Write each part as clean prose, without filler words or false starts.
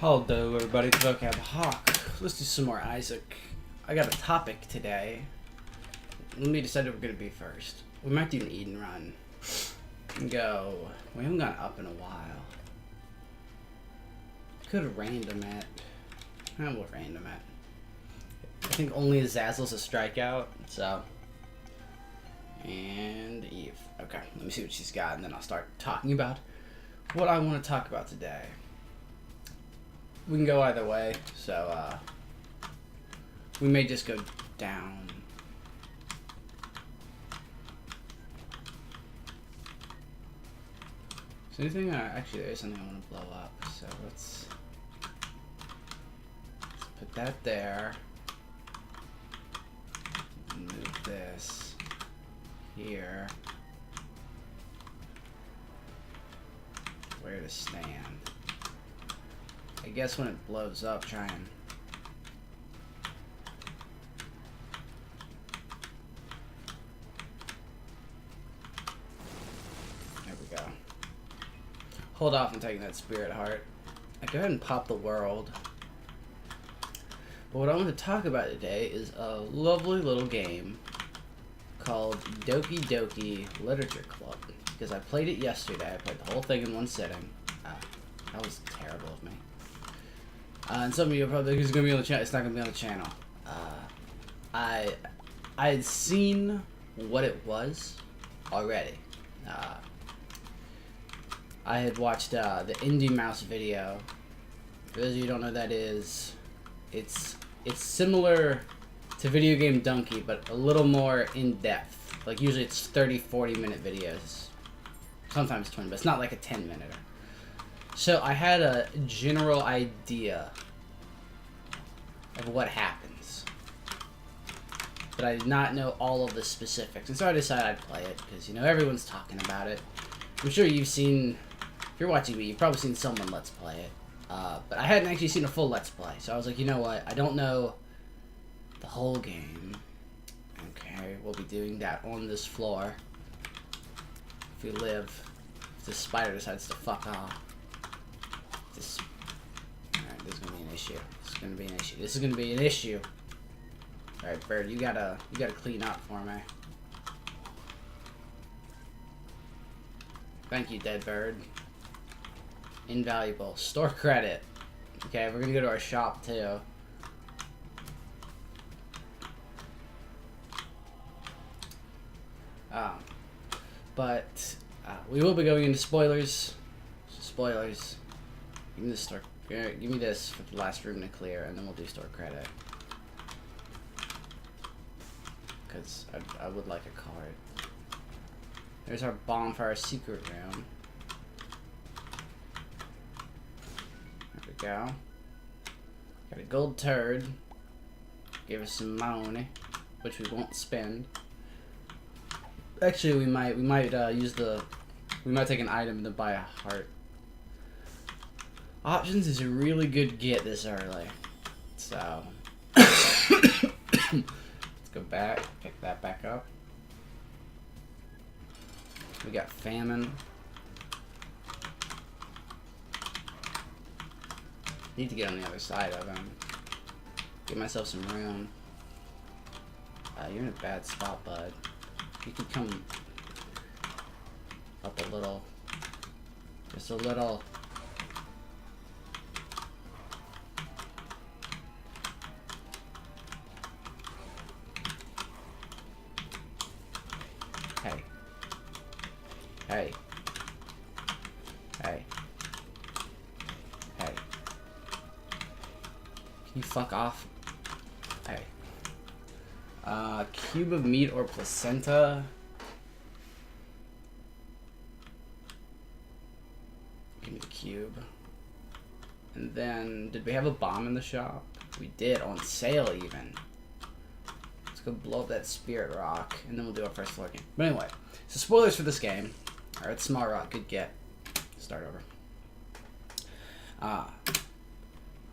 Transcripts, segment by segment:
Hello everybody, it's Vocab Hawk. Let's do some more Isaac. I got a topic today. Let me decide what we're going to be first. We might do an Eden run. Go. We haven't gone up in a while. Could have random it. We'll random it. I think only Azazel's a strikeout, so. And Eve. Okay, let me see what she's got and then I'll start talking about what I want to talk about today. We can go either way, so we may just go down. Is there anything? Actually, there is something I want to blow up. So let's put that there. Move this here. Where to stand? I guess when it blows up, try and... There we go. Hold off on taking that spirit heart. I go ahead and pop the world. But what I want to talk about today is a lovely little game called Doki Doki Literature Club. Because I played it yesterday. I played the whole thing in one sitting. That was terrible of me. And some of you are probably think it's going to be on the channel. It's not going to be on the channel. I had seen what it was already. I had watched the Indie Mouse video. For those of you who don't know what that is, it's similar to Video Game Donkey, but a little more in depth. Like usually it's 30-40 minute videos. Sometimes 20, but it's not like a 10-minute. So I had a general idea of what happens, but I did not know all of the specifics, and so I decided I'd play it because, you know, everyone's talking about it. I'm sure you've seen, if you're watching me, you've probably seen someone let's play it, but I hadn't actually seen a full let's play, so I was like, you know what, I don't know the whole game. Okay, we'll be doing that on this floor if we live. If this spider decides to fuck off. Alright, there's gonna be an issue. This is gonna be an issue. This is gonna be an issue. Alright, Bird, you gotta clean up for me. Thank you, dead bird. Invaluable. Store credit. Okay, we're gonna go to our shop too. But we will be going into spoilers. So spoilers. Give me the store. Give me this for the last room to clear, and then we'll do store credit. Because I would like a card. There's our bonfire secret room. There we go. Got a gold turd. Gave us some money, which we won't spend. Actually, we might take an item and then buy a heart. Options is a really good get this early. So let's go back, pick that back up. We got famine. Need to get on the other side of him. Give myself some room. You're in a bad spot, bud. You could come up a little. Just a little. Hey. Hey. Hey. Hey. Can you fuck off? Hey. Cube of meat or placenta. Give me the cube. And then, did we have a bomb in the shop? We did, on sale even. Let's go blow up that spirit rock, and then we'll do our first floor game. But anyway, so spoilers for this game. Alright, small rock, good get. Start over.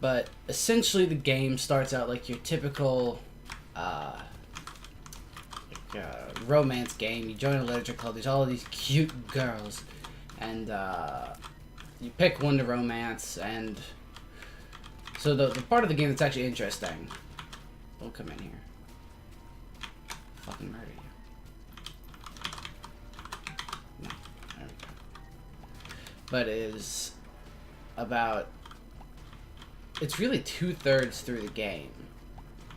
But essentially the game starts out like your typical romance game. You join a literature club, there's all of these cute girls, and you pick one to romance, and So the part of the game that's actually interesting. Don't come in here. Fucking murder you. No, there we go. But is about. It's really 2/3 through the game.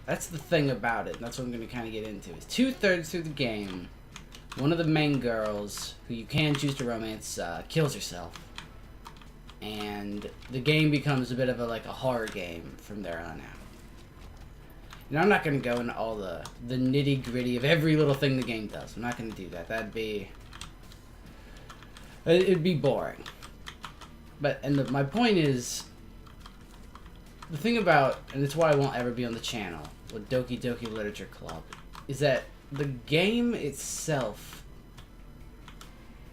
That's the thing about it. And that's what I'm going to kind of get into. Is 2/3 through the game, one of the main girls who you can choose to romance kills herself. And the game becomes a bit of a horror game from there on out. And I'm not going to go into all the nitty gritty of every little thing the game does. I'm not going to do that. It'd be boring. But my point is, the thing about, and it's why I won't ever be on the channel with Doki Doki Literature Club, is that the game itself,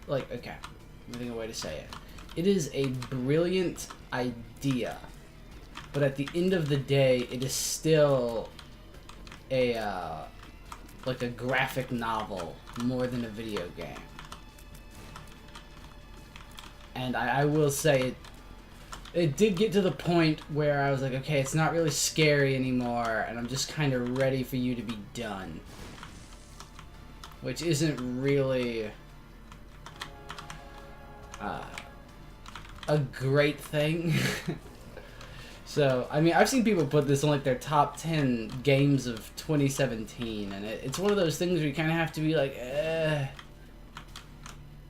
okay, I'm thinking of a way to say it. It is a brilliant idea, but at the end of the day, it is still a graphic novel more than a video game. And I will say it did get to the point where I was like, okay, it's not really scary anymore, and I'm just kind of ready for you to be done. Which isn't really a great thing. So, I mean, I've seen people put this on their top 10 games of 2017, and it's one of those things where you kind of have to be like,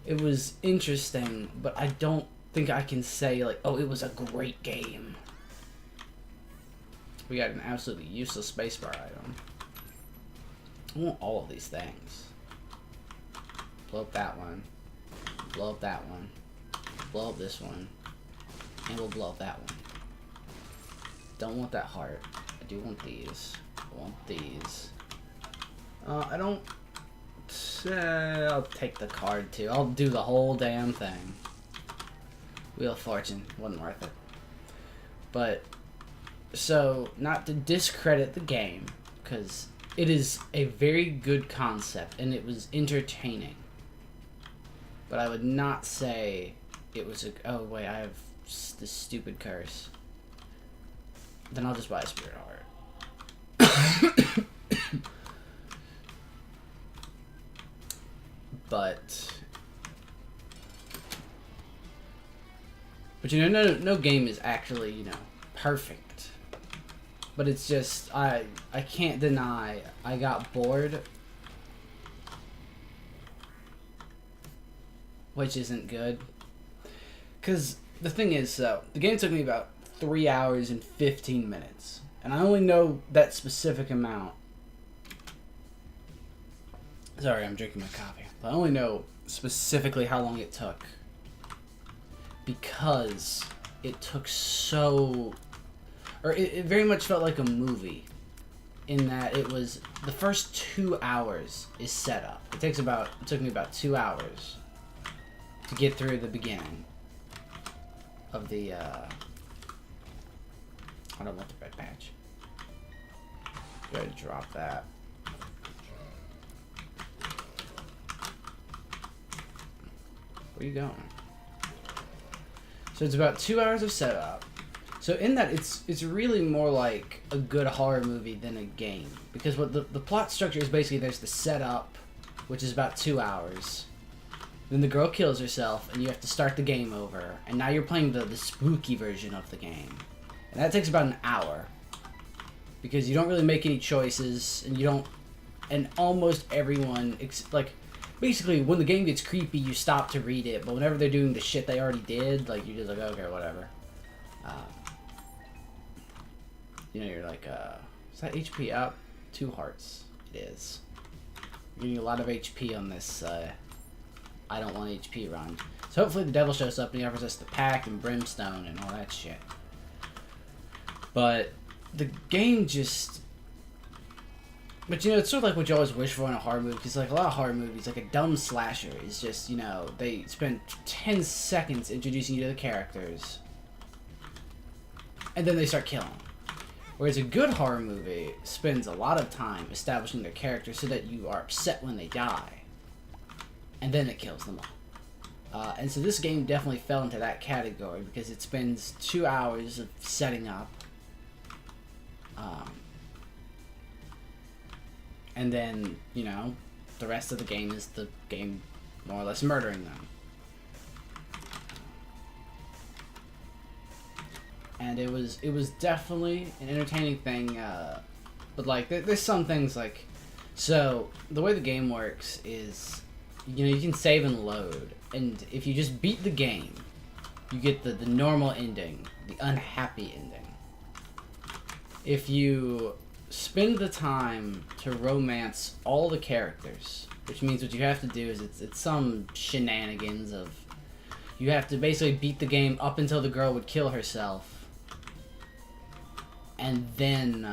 it was interesting, but I don't think I can say, oh, it was a great game. We got an absolutely useless spacebar item. I want all of these things. Blow up that one. Blow up that one. Blow up this one. And we'll blow up that one. Don't want that heart. I do want these. I want these. I don't... I'll take the card too. I'll do the whole damn thing. Wheel of Fortune. Wasn't worth it. But, so, not to discredit the game, because it is a very good concept, and it was entertaining. But I would not say it was a... Oh, wait, I have this stupid curse. Then I'll just buy a Spirit Heart. But you know, no game is actually, perfect. But it's just, I can't deny I got bored. Which isn't good. Because the thing is, the game took me about 3 hours and 15 minutes. And I only know that specific amount. Sorry, I'm drinking my coffee. I only know specifically how long it took. Because it took so... Or it very much felt like a movie. In that it was... The first 2 hours is set up. It took me about 2 hours to get through the beginning of the... I don't want the red patch. Go ahead and drop that. Where are you going? So it's about 2 hours of setup. So in that, it's really more like a good horror movie than a game. Because what the plot structure is basically, there's the setup, which is about 2 hours. Then the girl kills herself, and you have to start the game over. And now you're playing the spooky version of the game. And that takes about an hour. Because you don't really make any choices, and you don't... And almost everyone... Basically, when the game gets creepy, you stop to read it. But whenever they're doing the shit they already did, you're just like, okay, whatever. You're like, is that HP up? 2 hearts. It is. You're getting a lot of HP on this, I don't want HP run. So hopefully the devil shows up and he offers us the pack and brimstone and all that shit. But the game just... But it's sort of like what you always wish for in a horror movie, because a lot of horror movies, like a dumb slasher, is just, they spend 10 seconds introducing you to the characters, and then they start killing. Whereas a good horror movie spends a lot of time establishing their characters so that you are upset when they die, and then it kills them all. And so this game definitely fell into that category, because it spends 2 hours of setting up, And then, you know, the rest of the game is the game more or less murdering them. And it was definitely an entertaining thing, but like there's some things like, so the way the game works is, you know, you can save and load, and if you just beat the game, you get the normal ending, the unhappy ending. If you spend the time to romance all the characters, which means what you have to do is it's some shenanigans of, you have to basically beat the game up until the girl would kill herself, and then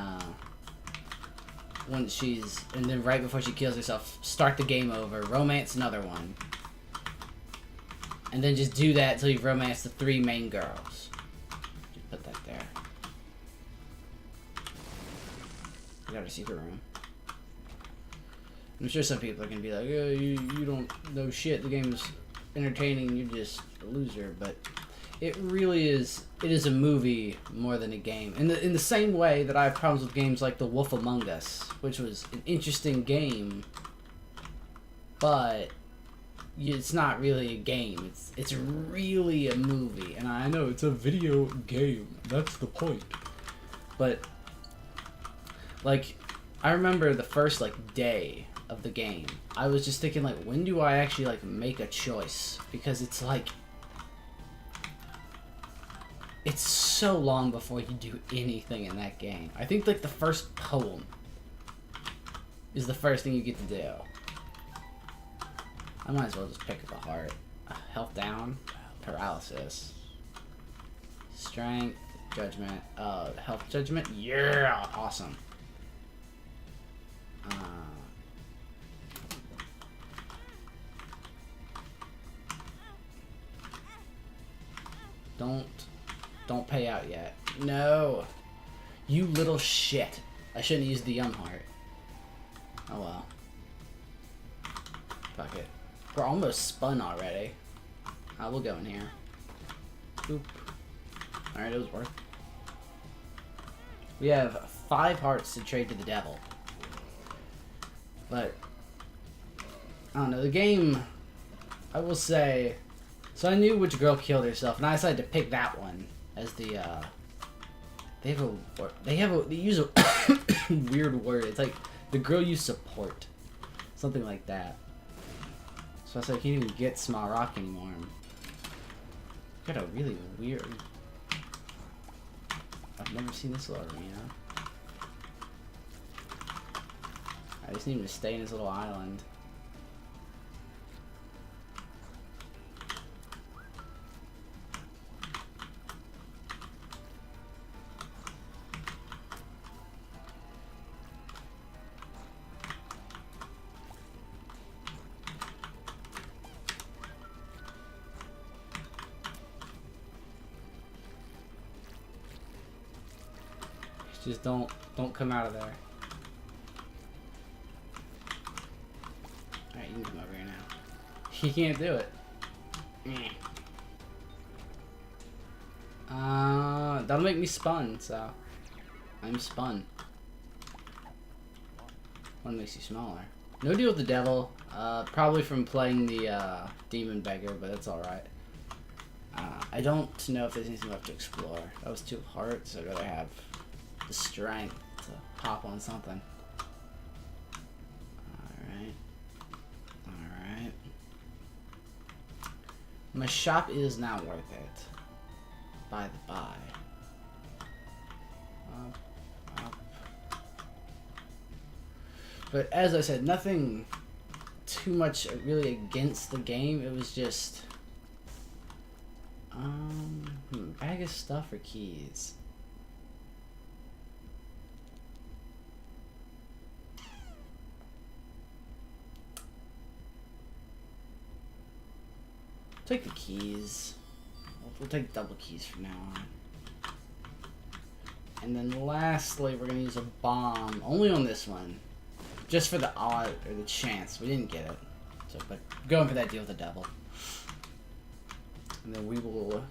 and then right before she kills herself, start the game over, romance another one, and then just do that until you've romanced the 3 main girls. Just put that there. We got a secret room. I'm sure some people are gonna be like, oh, you don't know shit, the game is entertaining, you're just a loser, but it really is. It is a movie more than a game. In the same way that I have problems with games like The Wolf Among Us, which was an interesting game, but it's not really a game. It's really a movie, and I know it's a video game. That's the point. But like, I remember the first like day of the game, I was just thinking like, when do I actually like make a choice? Because it's like, it's so long before you do anything in that game. I think like the first poem is the first thing you get to do. I might as well just pick up a heart. Health down, paralysis, strength, judgment, health judgment. Yeah, awesome. Don't pay out yet. No. You little shit. I shouldn't have used the heart. Oh well. Fuck it. We're almost spun already. We'll go in here. Boop. Alright, it was worth. We have 5 hearts to trade to the devil. But I don't know, the game, I will say, so I knew which girl killed herself, and I decided to pick that one as the they use a weird word. It's like the girl you support, something like that. So I said I can't even get Small Rock anymore. Got a really weird. I've never seen this little arena. I just need him to stay in his little island. Just don't come out of there. Alright, you can come over here now. He can't do it. That'll make me spun, so I'm spun. One makes you smaller. No deal with the devil. Probably from playing the demon beggar, but that's alright. I don't know if there's anything left to explore. That was 2 hearts, so I'd rather have the strength to pop on something. Alright. My shop is not worth it. By the by. Up. But as I said, nothing too much really against the game. It was just bag of stuff or keys. Take the keys. We'll take double keys from now on. And then lastly, we're gonna use a bomb only on this one, just for the odd or the chance. We didn't get it, so but going for that deal with the devil. And then we will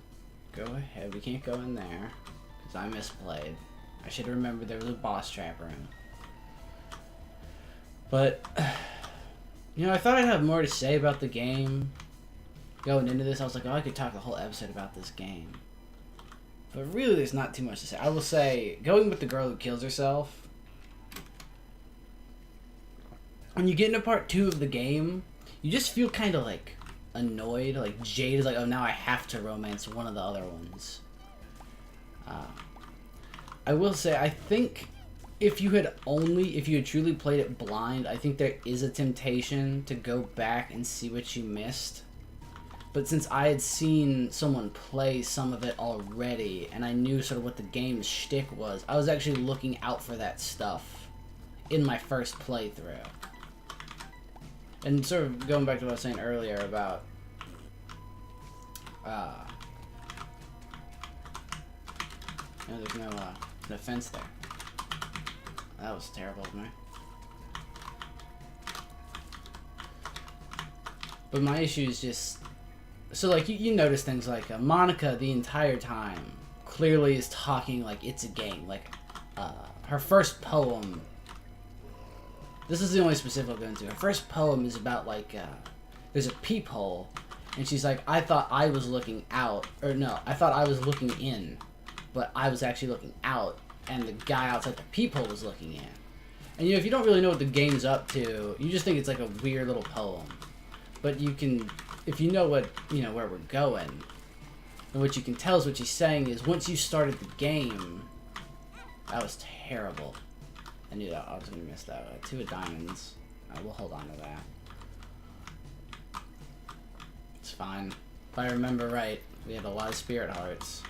go ahead. We can't go in there because I misplayed. I should remember there was a boss trap room. But, you know, I thought I'd have more to say about the game. Going into this, I was like, oh, I could talk the whole episode about this game. But really, there's not too much to say. I will say, going with the girl who kills herself, when you get into part 2 of the game, you just feel kind of, like, annoyed. Like, Jade is like, oh, now I have to romance one of the other ones. I will say, I think if you had truly played it blind, I think there is a temptation to go back and see what you missed. But since I had seen someone play some of it already, and I knew sort of what the game's shtick was, I was actually looking out for that stuff in my first playthrough. And sort of going back to what I was saying earlier about no, there's no fence there. That was terrible of me. But my issue is just... So, like, you notice things like Monica the entire time clearly is talking like it's a game. Like, her first poem... This is the only specific I'll go into. Her first poem is about, like, there's a peephole, and she's like, I thought I was looking out. Or, no, I thought I was looking in, but I was actually looking out, and the guy outside the peephole was looking in. And, you know, if you don't really know what the game's up to, you just think it's like a weird little poem. But you can, if you know what, you know, where we're going, and what you can tell is what she's saying is, once you started the game, that was terrible. I knew that I was going to miss that. 2 of diamonds. We'll hold on to that. It's fine. If I remember right, we had a lot of spirit hearts.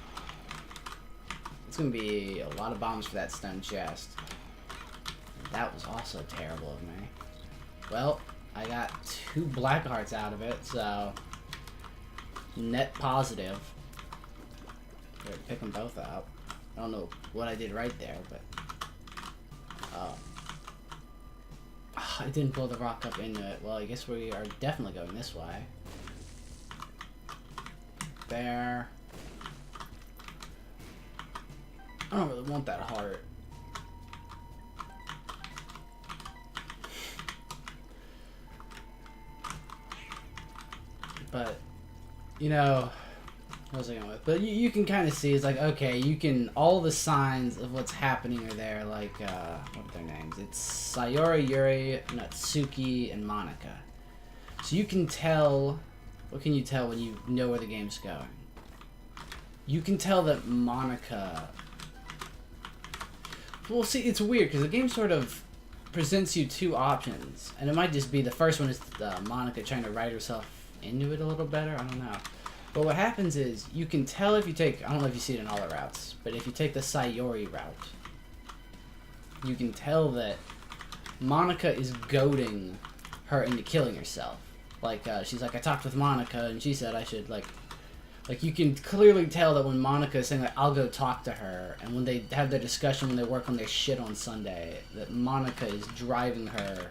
It's going to be a lot of bombs for that stone chest. That was also terrible of me. Well, I got 2 black hearts out of it, so net positive. Better pick them both up. I don't know what I did right there, but I didn't blow the rock up into it. Well, I guess we are definitely going this way. There. I don't really want that heart. But, you know, what was I going with? But you can kind of see, it's like, okay, you can, all the signs of what's happening are there, like, what are their names? It's Sayori, Yuri, Natsuki, and Monica. So you can tell, what can you tell when you know where the game's going? You can tell that Monica, well, see, it's weird, because the game sort of presents you 2 options, and it might just be, the first one is Monica trying to write herself into it a little better, I don't know. But what happens is, you can tell if you take, I don't know if you see it in all the routes, but if you take the Sayori route, you can tell that Monica is goading her into killing herself. Like, she's like, I talked with Monica, and she said I should, like, you can clearly tell that when Monica is saying, like, I'll go talk to her, and when they have their discussion, when they work on their shit on Sunday, that Monica is driving her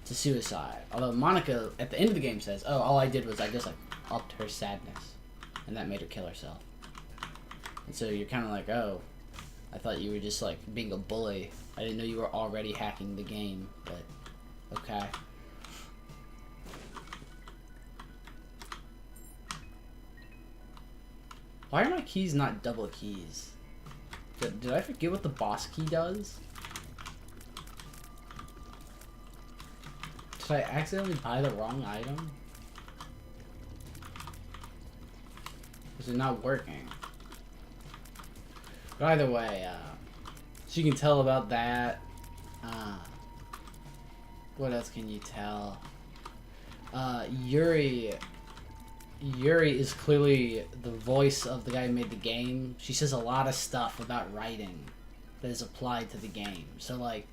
to suicide. Although Monica, at the end of the game, says, oh, all I did was I just, like, upped her sadness, and that made her kill herself. And so you're kind of like, oh, I thought you were just like being a bully. I didn't know you were already hacking the game, but okay. Why are my keys not double keys? Did I forget what the boss key does? Did I accidentally buy the wrong item? Is it not working? But either way, so you can tell about that. What else can you tell? Yuri is clearly the voice of the guy who made the game. She says a lot of stuff about writing that is applied to the game. So like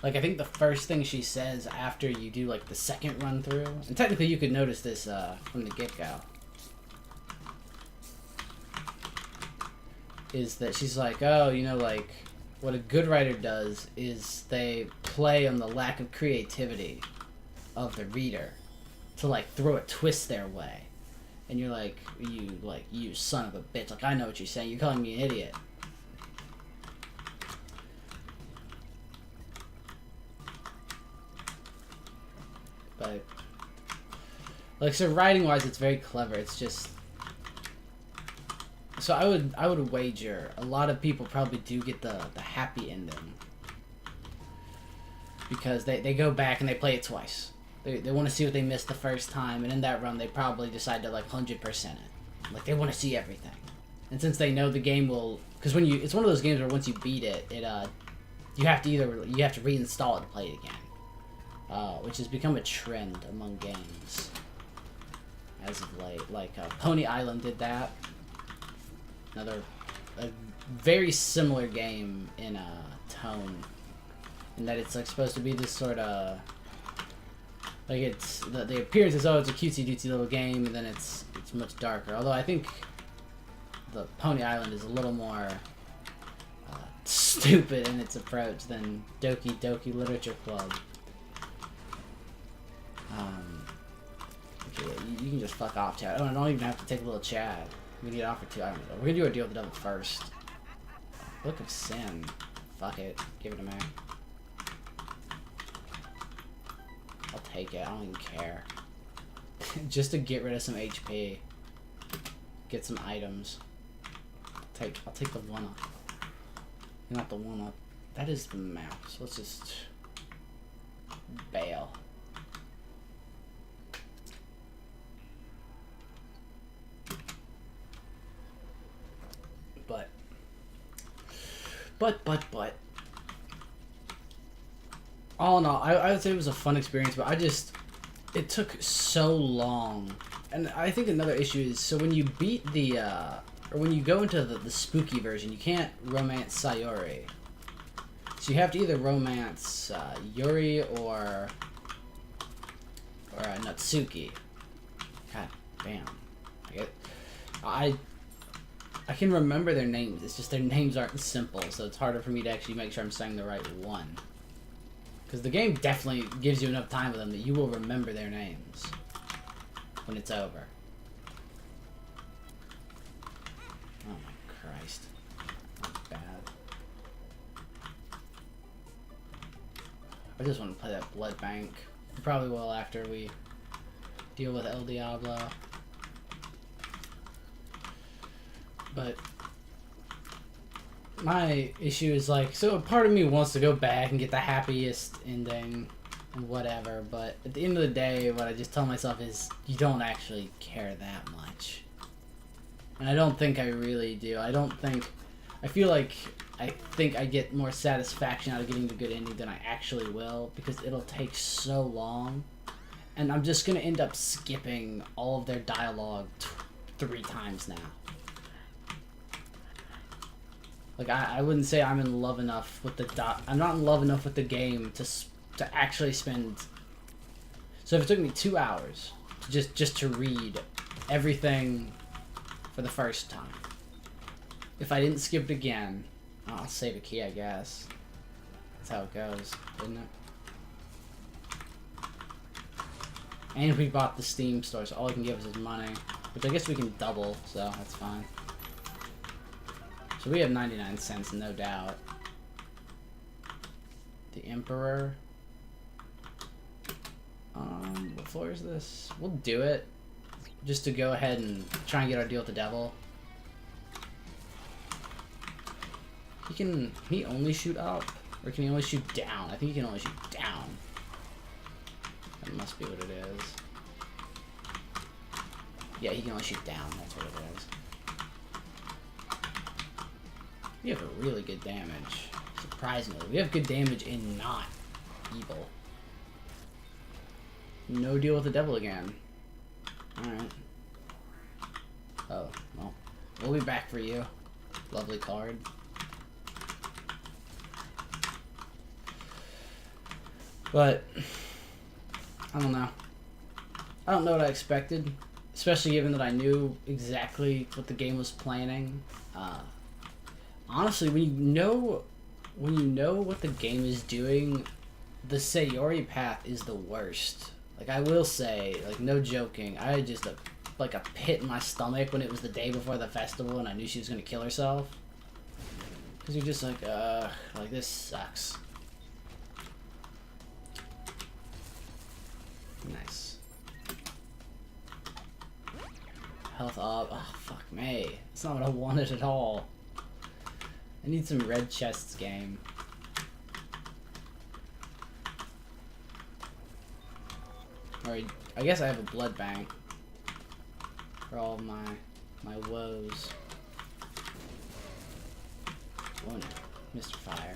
I think the first thing she says after you do like the second run through, and technically you could notice this from the get-go, is that she's like, oh, you know, like, what a good writer does is they play on the lack of creativity of the reader to, like, throw a twist their way. And you're like, you son of a bitch, like, I know what you're saying, you're calling me an idiot. Like, so writing-wise, it's very clever. It's just... So I would wager a lot of people probably do get the happy ending. Because they go back and they play it twice. They want to see what they missed the first time, and in that run they probably decide to like 100% it. Like, they want to see everything. And since they know the game will... Because when you... It's one of those games where once you beat it, you have to reinstall it to play it again. Which has become a trend among games as of late. Like, Pony Island did that. A very similar game in tone, in that it's like supposed to be this sort of like, it's the appearance is, oh, it's a cutesy dootsy little game, and then it's much darker. Although I think the Pony Island is a little more stupid in its approach than Doki Doki Literature Club. Okay, you can just fuck off, chat. I don't even have to take a little chat. We get offered 2 items. We're gonna do our deal with the devil first. Book of Sin. Fuck it. Give it to me. I'll take it. I don't even care. Just to get rid of some HP. Get some items. I'll take the 1-up. Not the 1-up. That is the map. So let's just bail. But all in all, I would say it was a fun experience, but it took so long. And I think another issue is, so when you beat the or when you go into the spooky version, you can't romance Sayori. So you have to either romance Yuri or Natsuki. God damn. I can remember their names, it's just their names aren't simple, so it's harder for me to actually make sure I'm saying the right one. Because the game definitely gives you enough time with them that you will remember their names when it's over. Oh my Christ. That's bad. I just want to play that Blood Bank. We probably will after we deal with El Diablo. But my issue is, like, so a part of me wants to go back and get the happiest ending and whatever, but at the end of the day, what I just tell myself is, you don't actually care that much. And I don't think I really do. I feel like I think I get more satisfaction out of getting the good ending than I actually will, because it'll take so long, and I'm just gonna end up skipping all of their dialogue 3 times now. Like, I wouldn't say I'm in love enough with I'm not in love enough with the game to actually spend... So if it took me 2 hours just to read everything for the first time, if I didn't skip it again, I'll save a key, I guess. That's how it goes, isn't it? And we bought the Steam store, so all it can give us is money, which I guess we can double, so that's fine. So we have 99 cents, no doubt. The Emperor. What floor is this? We'll do it. Just to go ahead and try and get our deal with the devil. Can he only shoot up? Or can he only shoot down? I think he can only shoot down. That must be what it is. Yeah, he can only shoot down, that's what it is. We have a really good damage. Surprisingly. We have good damage in not evil. No deal with the devil again. Alright. Oh, well. We'll be back for you. Lovely card. But, I don't know. I don't know what I expected. Especially given that I knew exactly what the game was planning. Honestly, when you know what the game is doing, the Sayori path is the worst. Like, I will say, like, no joking, I had just a pit in my stomach when it was the day before the festival and I knew she was gonna kill herself. Cause you're just like this sucks. Nice. Health up. Oh, fuck me. That's not what I wanted at all. I need some red chests, game. Alright, I guess I have a blood bank for all of my woes. Oh no, Mr. Fire.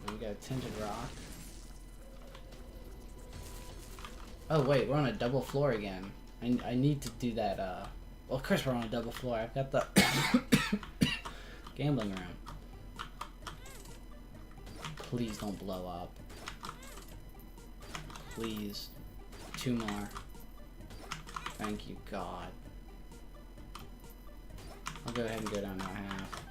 We got a tinted rock. Oh wait, we're on a double floor again. I need to do that, well of course we're on a double floor. I've got the gambling room. Please don't blow up. Please. 2 more. Thank you, God. I'll go ahead and go down to half.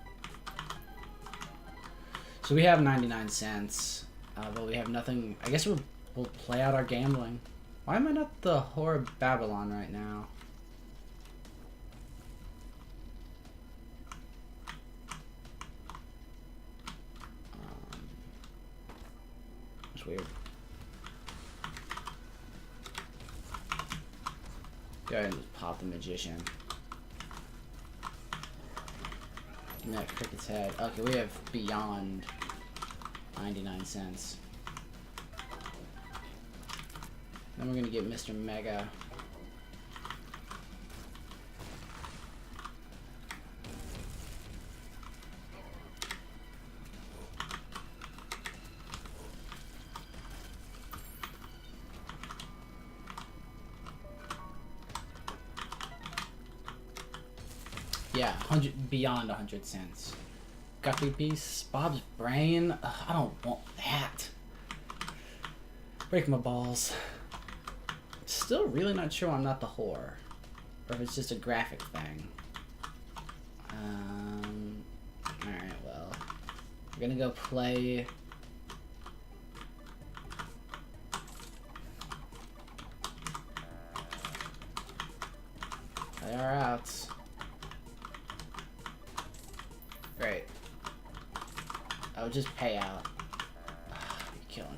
So we have 99 cents, but we have nothing. I guess we'll play out our gambling. Why am I not the whore of Babylon right now? It's weird. Go ahead and just pop the magician. Give me that cricket's head. Okay, we have beyond 99 cents. Then we're gonna get Mr. Mega. Yeah, beyond 100 cents. Guppy piece, Bob's brain. Ugh, I don't want that. Break my balls. Still really not sure I'm not the whore, or if it's just a graphic thing. Alright, well, we're gonna go play. Play our outs. Great. I'll just pay out. You're killing me.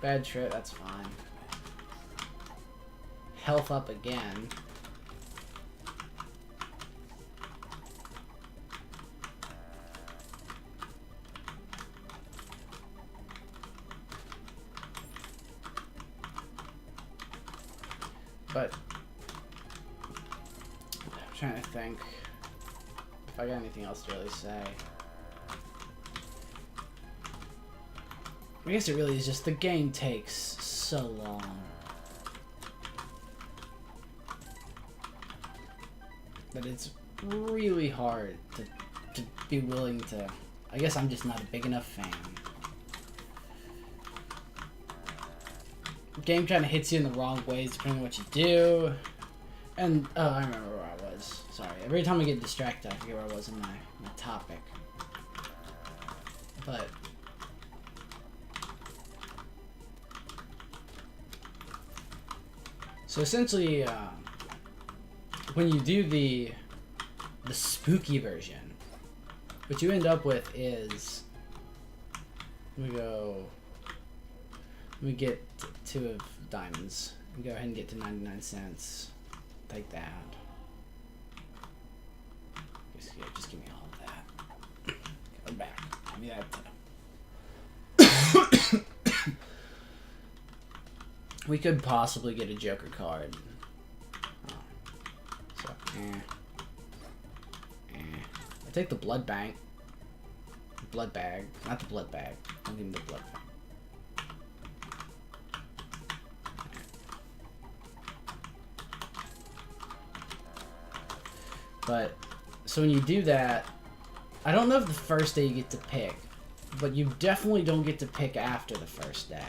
Bad trip, that's fine. Health up again. But I'm trying to think if I got anything else to really say. I guess it really is just the game takes so long that it's really hard to be willing to. I guess I'm just not a big enough fan. The game kind of hits you in the wrong ways depending on what you do. And oh, I remember where I was. Sorry, every time I get distracted, I forget where I was in my topic. But so essentially, when you do the spooky version, what you end up with is we get 2 of diamonds and go ahead and get to 99 cents. Take that. Just give me all of that. Go back. Give me that. We could possibly get a Joker card. So, I take the blood bank. Blood bag. Not the blood bag. Don't give me the blood bag. But, so when you do that, I don't know if the first day you get to pick, but you definitely don't get to pick after the first day.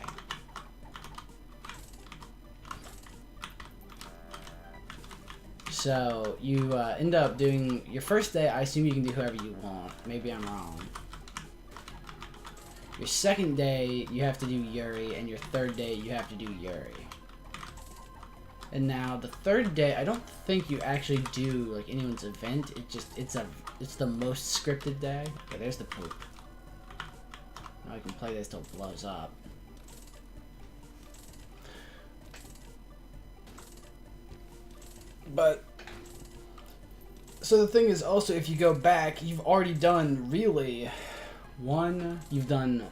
So you end up doing your first day. I assume you can do whoever you want. Maybe I'm wrong. Your second day you have to do Yuri, and your third day you have to do Yuri. And now the third day, I don't think you actually do like anyone's event. It's the most scripted day. Okay, there's the poop. I can play this till it blows up. But so the thing is also, if you go back, you've already done really you've done.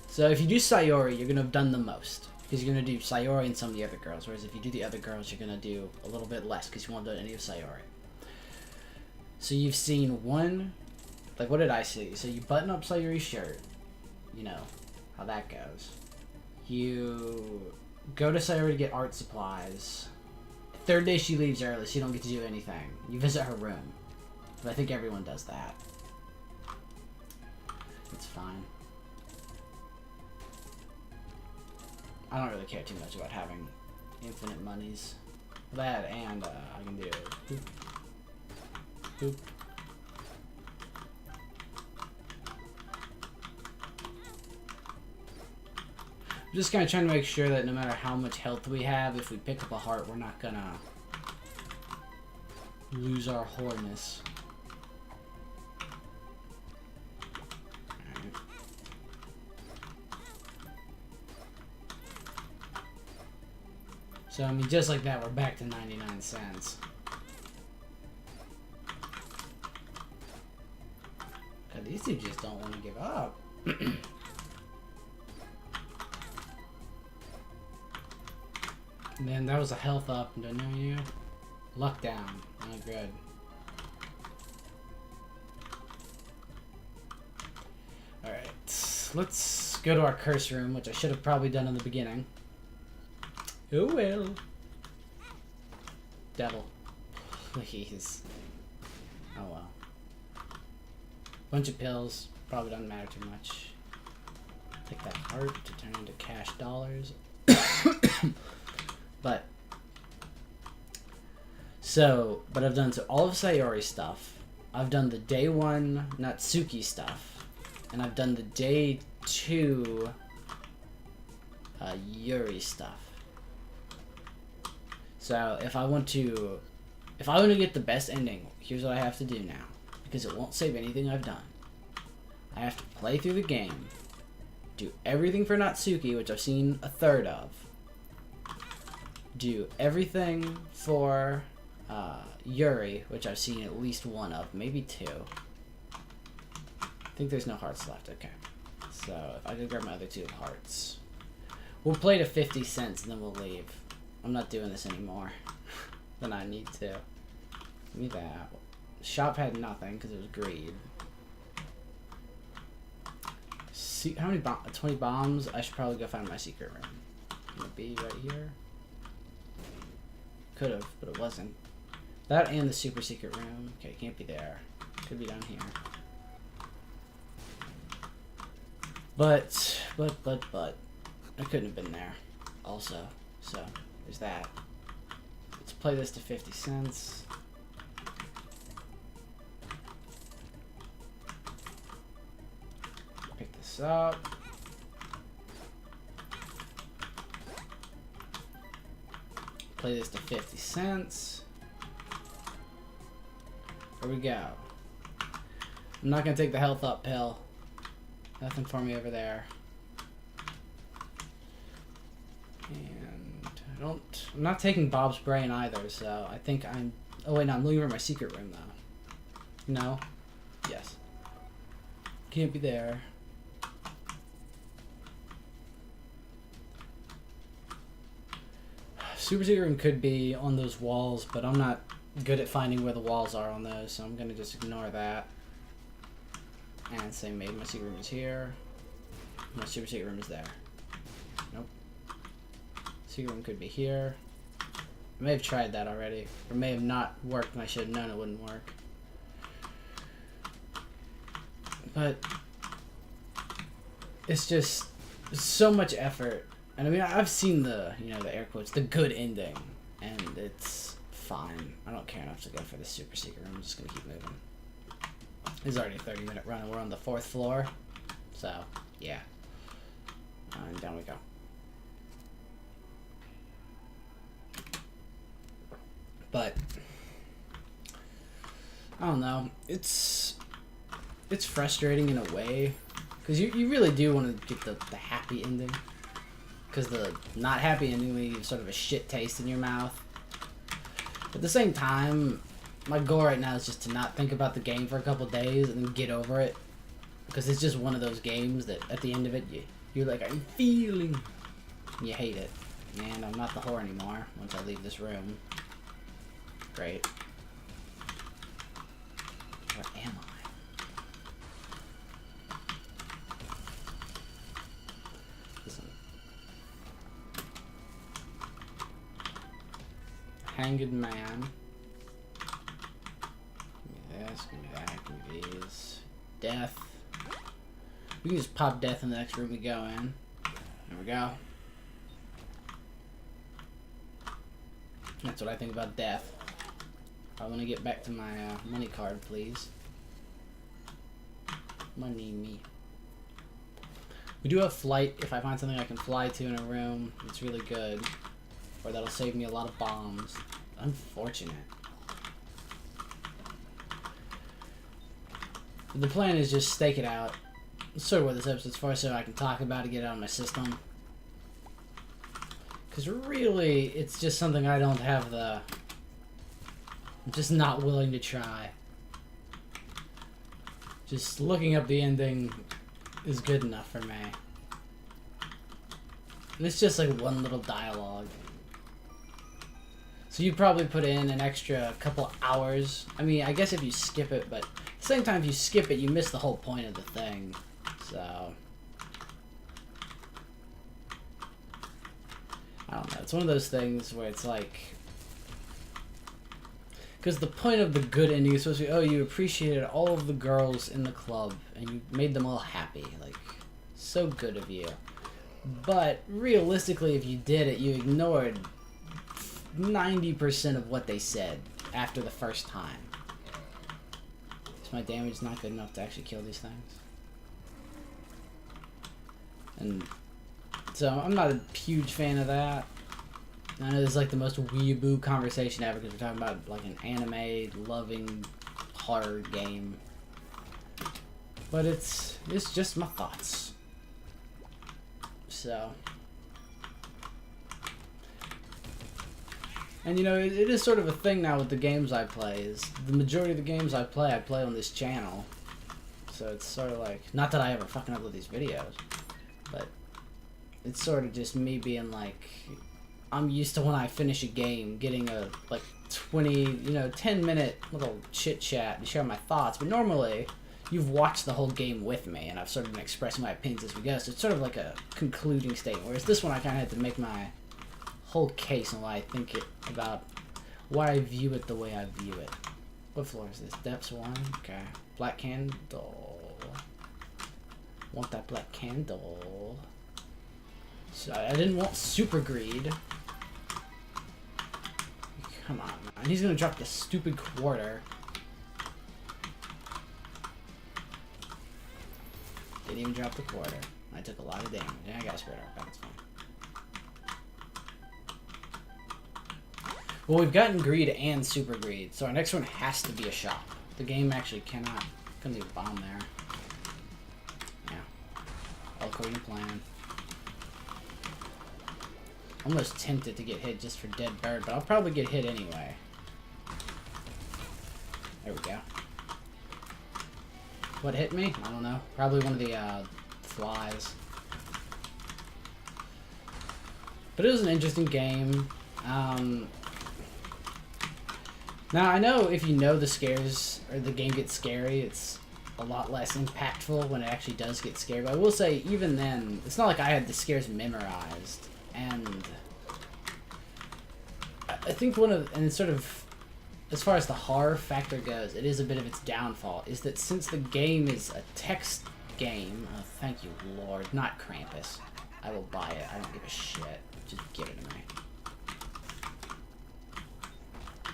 So if you do Sayori, you're gonna have done the most because you're gonna do Sayori and some of the other girls. Whereas if you do the other girls, you're gonna do a little bit less because you won't do any of Sayori. So you've seen one. Like, what did I see? So you button up Sayori's shirt. You know how that goes. You go to Sayori to get art supplies. Third day she leaves early, so you don't get to do anything. You visit her room. But I think everyone does that. It's fine. I don't really care too much about having infinite monies. That and I can do boop, boop. I'm just kind of trying to make sure that no matter how much health we have, if we pick up a heart, we're not gonna lose our whoreness. Alright. So, I mean, just like that, we're back to 99 cents. God, these two just don't want to give up. And then that was a health up. Do I know you? Luck down. Oh, good. Alright. Let's go to our curse room, which I should have probably done in the beginning. Oh well. Devil. Please. Oh well. Bunch of pills. Probably doesn't matter too much. Take that heart to turn into cash dollars. But I've done all of Sayori's stuff. I've done the day 1 Natsuki stuff, and I've done the day 2 Yuri stuff. So if I want to get the best ending, here's what I have to do now, because it won't save anything I've done. I have to play through the game, do everything for Natsuki, which I've seen a third of. Do everything for Yuri, which I've seen at least one of, maybe 2. I think there's no hearts left. Okay, so if I could grab my other 2 hearts, we'll play to 50 cents and then we'll leave. I'm not doing this anymore than I need to. Give me that. Shop had nothing because it was greed. See how many 20 bombs? I should probably go find my secret room. Gonna be right here. Could have, but it wasn't. That and the super secret room. Okay, can't be there. Could be down here. But I couldn't have been there. Also, so there's that. Let's play this to 50 cents. Pick this up. Play this to 50 cents. Here we go. I'm not gonna take the health up pill. Nothing for me over there. And I'm not taking Bob's brain either, so I think I'm... Oh wait, no, I'm looking for my secret room though. No? Yes. Can't be there. Super secret room could be on those walls, but I'm not good at finding where the walls are on those, so I'm gonna just ignore that. And say maybe my secret room is here. My super secret room is there. Nope. Secret room could be here. I may have tried that already, or may have not worked, and I should have known it wouldn't work. But it's just so much effort. And I mean, I've seen the, the air quotes, the good ending, and it's fine. I don't care enough to go for the super secret room. I'm just gonna keep moving. This is already a 30-minute run, and we're on the 4th floor, so yeah. And down we go. But I don't know. It's frustrating in a way Because you really do want to get the happy ending. Because the not happy ending leaves sort of a shit taste in your mouth. At the same time, my goal right now is just to not think about the game for a couple days and then get over it. Because it's just one of those games that at the end of it, you're like, I'm feeling. And you hate it. And I'm not the whore anymore once I leave this room. Great. Where am I? Listen. Hanged man. Give me this, give me that, give me these. Death. We can just pop death in the next room we go in. There we go. That's what I think about death. I want to get back to my money card, please. Money me. We do have flight. If I find something I can fly to in a room, it's really good. Or that'll save me a lot of bombs. Unfortunate. The plan is just stake it out. That's sort of what this episode's for, so I can talk about it, get it out of my system. Because really, it's just something I don't have the... I'm just not willing to try. Just looking up the ending is good enough for me. And it's just like one little dialogue. So you'd probably put in an extra couple hours. I mean, I guess if you skip it, but at the same time, if you skip it, you miss the whole point of the thing. So... I don't know. It's one of those things where it's like... Because the point of the good ending is supposed to be, oh, you appreciated all of the girls in the club, and you made them all happy. Like, so good of you. But, realistically, if you did it, you ignored 90% of what they said after the first time. Is my damage not good enough to actually kill these things? And... so, I'm not a huge fan of that. I know this is like the most weeaboo conversation ever because we're talking about like an anime-loving horror game. But it's just my thoughts. So... and you know, it is sort of a thing now with the games I play, is the majority of the games I play on this channel. So it's sort of like, not that I ever fucking upload these videos, but... it's sort of just me being like, I'm used to when I finish a game, getting a, like, 10-minute little chit-chat and share my thoughts. But normally, you've watched the whole game with me, and I've sort of been expressing my opinions as we go. So it's sort of like a concluding statement. Whereas this one, I kind of had to make my whole case on why I think it, about why I view it the way I view it. What floor is this? Depths 1? Okay. Black candle. Want that black candle. So I didn't want super greed. Come on, man. He's gonna drop the stupid quarter. Didn't even drop the quarter. I took a lot of damage. Yeah, I got a spirit arc back. It's fine. Well, we've gotten greed and super greed, so our next one has to be a shop. The game actually couldn't leave a bomb there. Yeah. All according to plan. Almost tempted to get hit just for dead bird, but I'll probably get hit anyway. There we go. What hit me? I don't know. Probably one of the flies. But it was an interesting game. Now I know if you know the scares or the game gets scary, it's a lot less impactful when it actually does get scary. But I will say, even then, it's not like I had the scares memorized. And I think and sort of, as far as the horror factor goes, it is a bit of its downfall, is that since the game is a text game, oh, thank you, Lord, not Krampus. I will buy it. I don't give a shit. Just give it to me.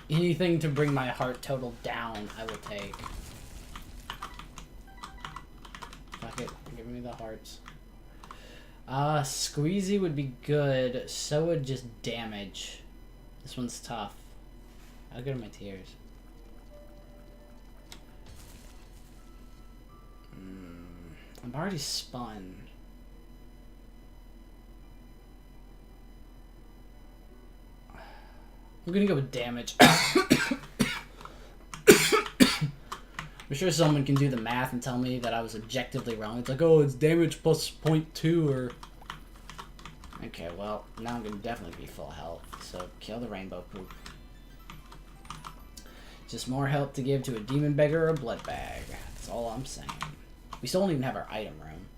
Anything to bring my heart total down, I will take. Fuck it. Give me the hearts. Squeezy would be good. So would just damage. This one's tough. How good are my tears? I'm already spun. I'm gonna go with damage. I'm sure someone can do the math and tell me that I was objectively wrong. It's like, oh, it's damage plus 0.2 or... Okay, well, now I'm gonna definitely be full health. So, kill the rainbow poop. Just more help to give to a demon beggar or a blood bag. That's all I'm saying. We still don't even have our item room.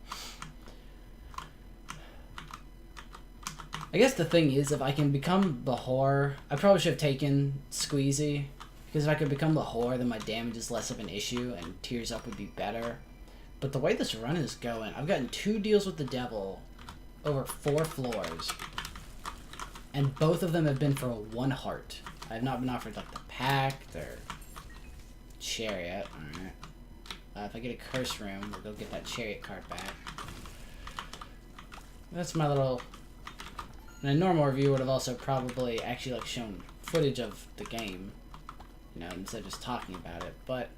I guess the thing is, if I can become the whore... I probably should have taken Squeezy. Because if I could become the whore, then my damage is less of an issue, and Tears Up would be better. But the way this run is going, I've gotten 2 deals with the devil over 4 floors. And both of them have been for 1 heart. I have not been offered, like, the pact or chariot. Alright. If I get a curse room, we'll go get that chariot card back. That's my little... And a normal review would have also probably actually, like, shown footage of the game. You know, instead of just talking about it. But,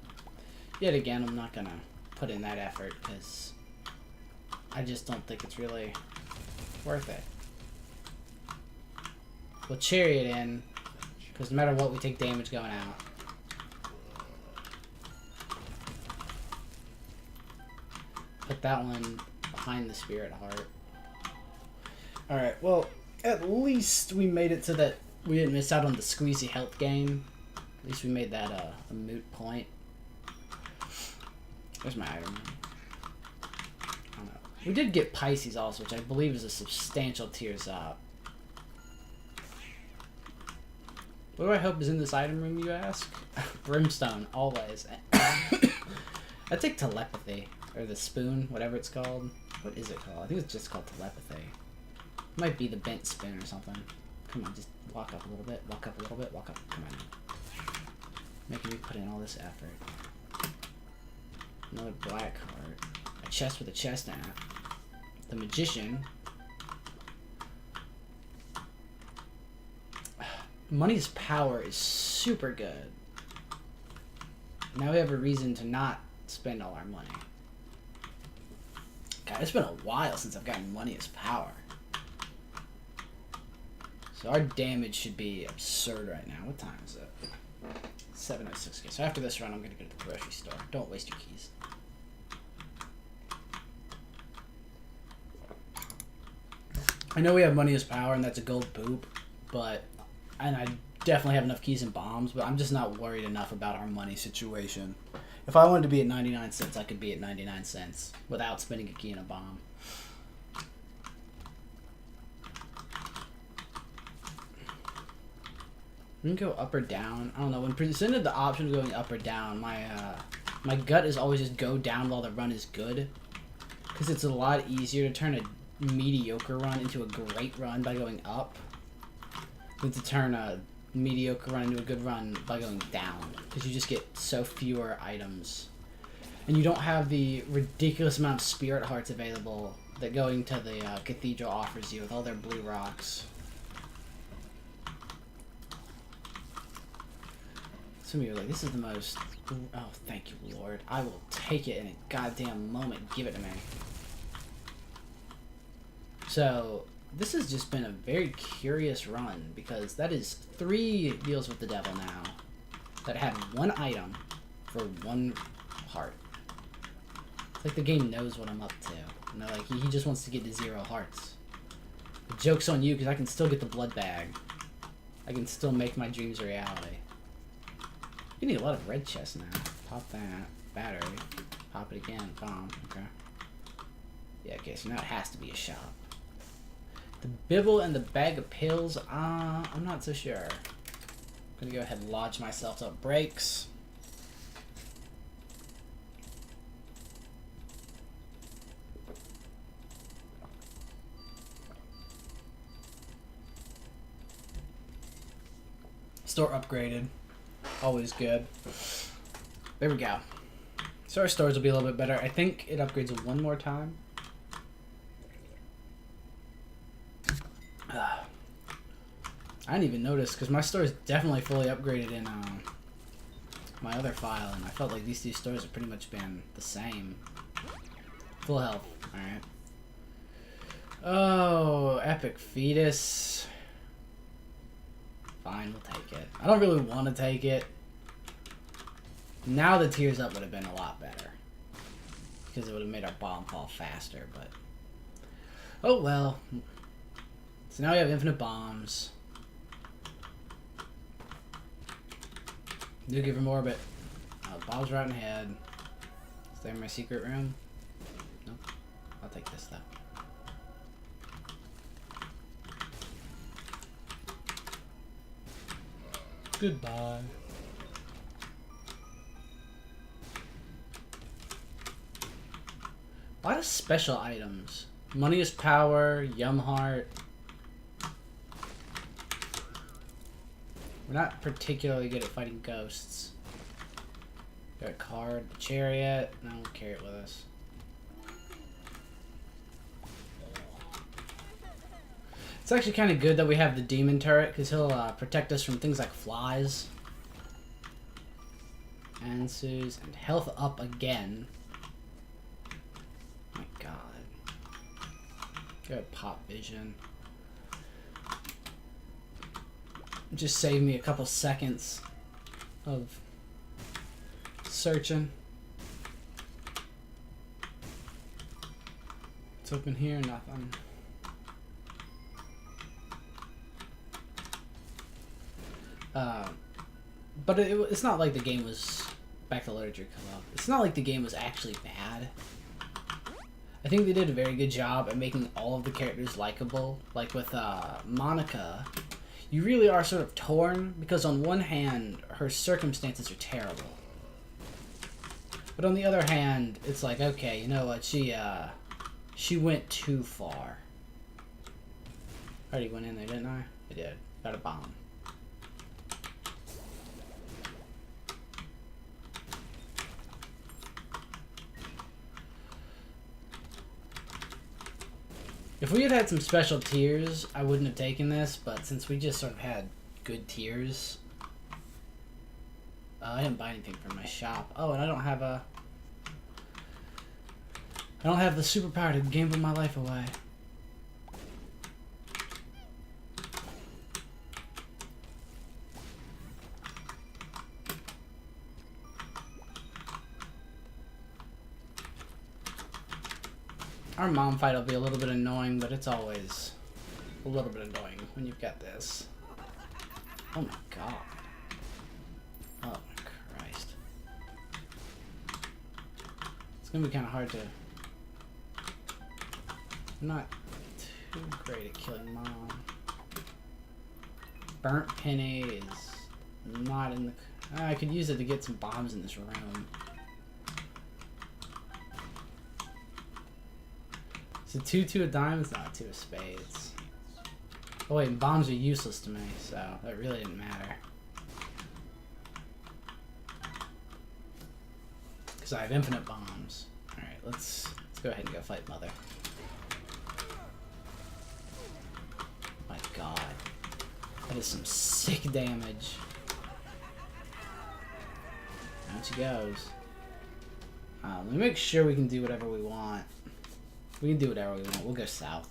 yet again, I'm not gonna put in that effort, because I just don't think it's really worth it. We'll chariot in, because no matter what, we take damage going out. Put that one behind the spirit heart. Alright, well, at least we made it so that we didn't miss out on the squeezy health gain. At least we made that a moot point. Where's my item? I don't know. We did get Pisces also, which I believe is a substantial Tears Up. What do I hope is in this item room, you ask? Brimstone, always. I take telepathy, or the spoon, whatever it's called. What is it called? I think it's just called telepathy. It might be the bent spoon or something. Come on, just walk up a little bit, walk up a little bit, walk up. Come on. Making me put in all this effort. Another black card. A chest with a chest in it. The Magician. Money's power is super good. Now we have a reason to not spend all our money. God, it's been a while since I've gotten money as power. So our damage should be absurd right now. What time is it? 7:06. Okay, so after this run, I'm going to go to the grocery store. Don't waste your keys. I know we have money as power, and that's a gold poop, but... And I definitely have enough keys and bombs, but I'm just not worried enough about our money situation. If I wanted to be at 99 cents, I could be at 99 cents without spending a key and a bomb. You can go up or down. I don't know. When presented the option of going up or down, my gut is always just go down while the run is good. Because it's a lot easier to turn a mediocre run into a great run by going up than to turn a mediocre run into a good run by going down. Because you just get so fewer items. And you don't have the ridiculous amount of spirit hearts available that going to the cathedral offers you with all their blue rocks. Some of you are like, this is the most... Oh, thank you, Lord. I will take it in a goddamn moment. Give it to me. So, this has just been a very curious run, because that is 3 deals with the devil now that have 1 item for 1 heart. It's like the game knows what I'm up to. You know, like, he just wants to get to 0 hearts. The joke's on you, because I can still get the blood bag. I can still make my dreams a reality. You need a lot of red chests now. Pop that. Battery. Pop it again. Bomb. Okay. Yeah, okay, so now it has to be a shop. The bibble and the bag of pills, I'm not so sure. I'm gonna go ahead and lodge myself up brakes. Store upgraded. Always good. There we go. So our stores will be a little bit better. I think it upgrades 1 more time. I didn't even notice, because my store is definitely fully upgraded in my other file, and I felt like these 2 stores have pretty much been the same. Full health. Alright. Oh, epic fetus. Fine, we'll take it. I don't really want to take it. Now the tears up would have been a lot better. Because it would have made our bomb fall faster, but... Oh well. So now we have infinite bombs. Do give him orbit. Bombs right in the head. Is there my secret room? Nope. I'll take this though. Goodbye. A lot of special items. Money is power, Yum Heart. We're not particularly good at fighting ghosts. Got a card, the chariot. No, we'll carry it with us. It's actually kind of good that we have the demon turret because he'll protect us from things like flies. Answers and health up again. My God. Good pop vision. Just save me a couple seconds of searching. What's open here? Nothing. But it's not like the game was... Back to literature club. It's not like the game was actually bad. I think they did a very good job at making all of the characters likable. Like with Monica, you really are sort of torn because on one hand, her circumstances are terrible. But on the other hand, it's like, okay, you know what, she went too far. I already went in there, didn't I? I did. Got a bomb. If we had had some special tiers, I wouldn't have taken this, but since we just sort of had good tiers... I didn't buy anything from my shop. Oh, and I don't have a... I don't have the superpower to gamble my life away. Our mom fight will be a little bit annoying, but it's always a little bit annoying when you've got this. Oh my God. Oh my Christ. It's gonna be kind of hard to... I'm not too great at killing mom. Burnt penny is not in the... I could use it to get some bombs in this room. Is it 2-2 of diamonds? Not 2 of spades. Oh wait, bombs are useless to me, so that really didn't matter. Because I have infinite bombs. Alright, let's go ahead and go fight Mother. My God. That is some sick damage. Out she goes. Let me make sure we can do whatever we want. We can do whatever we want. We'll go south.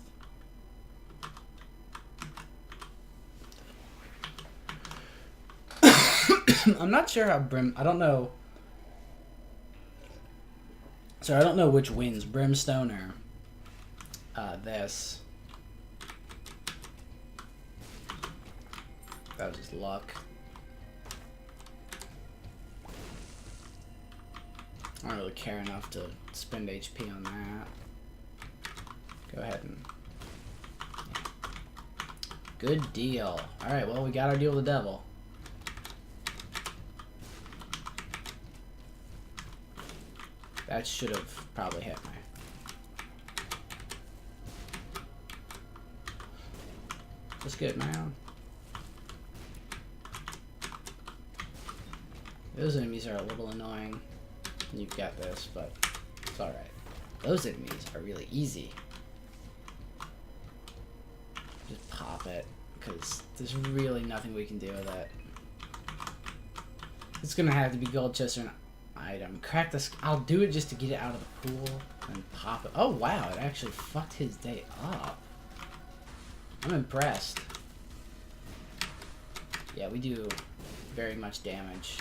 I'm not sure how I don't know. So I don't know which wins, Brimstone or this. That was just luck. I don't really care enough to spend HP on that. Go ahead and... Yeah. Good deal. Alright, well, we got our deal with the devil. That should have probably hit me. That's good, man. Those enemies are a little annoying. You've got this, but it's alright. Those enemies are really easy. Just pop it, because there's really nothing we can do with it. It's gonna have to be gold chest or Item. Crack the... I'll do it just to get it out of the pool and pop it. Oh, wow. It actually fucked his day up. I'm impressed. Yeah, we do very much damage.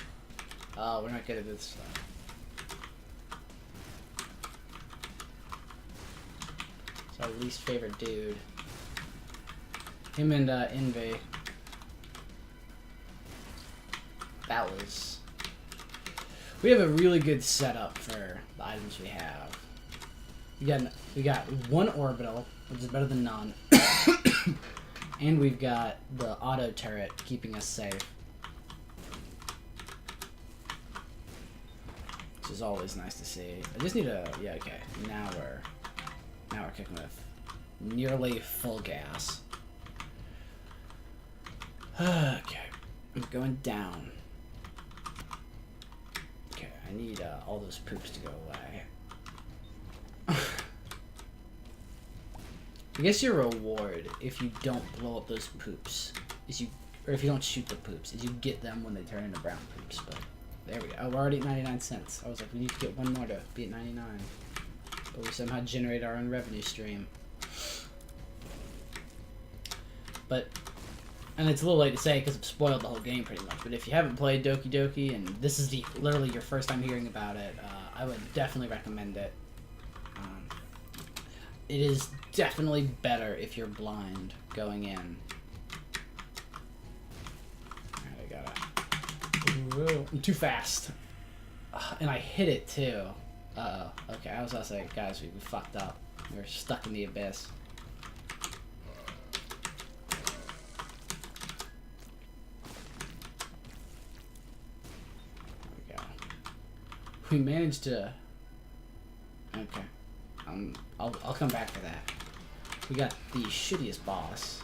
Oh, we're not good at this stuff. It's our least favorite dude. Him and Envy. That was... We have a really good setup for the items we have. We got one orbital, which is better than none. And we've got the auto turret keeping us safe. Which is always nice to see. I just need a... Yeah, okay. Now we're kicking with nearly full gas. Okay. I'm going down. Okay, I need all those poops to go away. I guess your reward, if you don't blow up those poops, is you... Or if you don't shoot the poops, is you get them when they turn into brown poops, but... There we go. Oh, we're already at 99 cents. I was like, we need to get one more to be at 99. But we somehow generate our own revenue stream. But, and it's a little late to say because I've spoiled the whole game pretty much, but if you haven't played Doki Doki, and this is literally your first time hearing about it, I would definitely recommend it. It is definitely better if you're blind going in. Alright, Whoa, I'm too fast. And I hit it too. Uh-oh. Okay, I was about to say, guys, we fucked up. We were stuck in the abyss. There we go. We managed to... Okay. I'll come back to that. We got the shittiest boss.